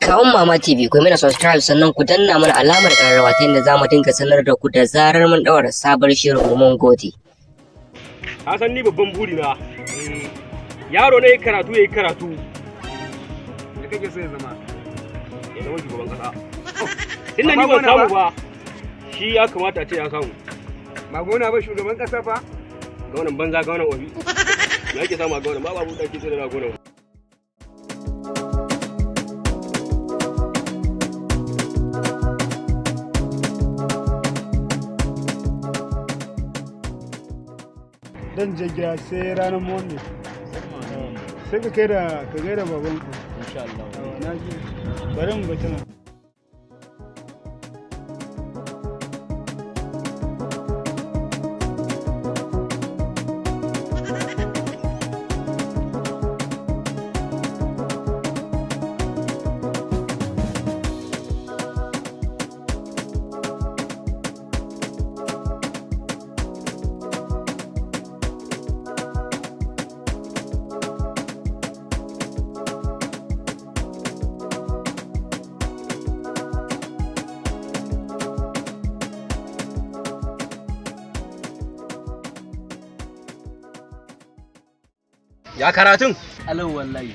Kawun Mama TV ku mana subscribe sannan ku danna mana alamar ƙararrawa ta yadda za mu dinga sanar da ku da zarar mun ɗaura sabon shirin mu mun gode. Ka san ni babban buri na yaro ne yayi karatu. Me kake so ya zama? Ya zama shugaban kasa. Inda ni ban samu ba. Shi ya kamata a ce ya samu. Ba gona ba shugaban kasa fa? Ga wannan banza ga wannan obi. Me yake samu ga wannan ba babu dake sai da gona. Dan je gida sai ranar Monday. Sai ka gaida babanku. Insha Allah. Na ji. Bari mu bata nan. Ya karatun? Alau wallahi.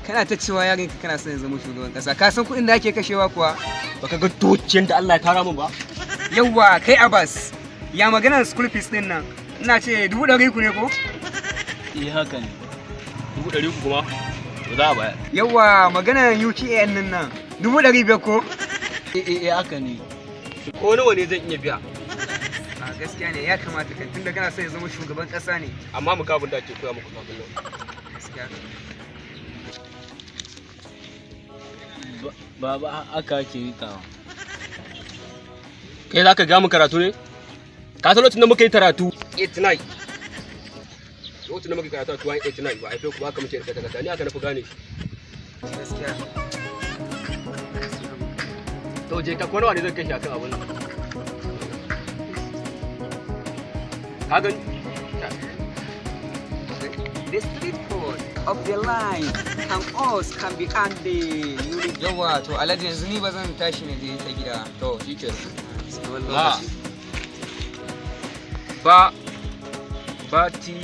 Kana ta cewa yaron ka kana son ya zama shugaban kasa. Ka san kuɗin da ake kashewa kuwa? Baka ga tociyar da Allah ya tara min ba? Yawwa kai Abbas. Ya maganar school fees din nan. Ina ce 100,000 ne ko? Eh haka ne. 100,000 kuma? Ba za a baya. Yawwa maganar UKN nan 500,000 ko? Eh haka ne. Ko nawa ne zan iya biya? A gaskiya ne ya kamata kan tunda kana son ya zama shugaban kasa ne. Amma mu kabin da ake koya muku kafin nan. Gaskiya. Baba aka ake yi ta. Kai za ka ga mu karatu ne? Ka san lokacin da muka yi karatu 89. Lokacin da muka yi karatu 89 ba a haife ku ba ka mace da kasa ni aka nafi gane shi. Gaskiya. To je ka kwana wani zan kai shi akan abun nan. Ka gani? The street food of the line and us can be handy. Yawa to alhaji yanzu ni ba zan tashi na je ta gida. To shi ke. Ba Bati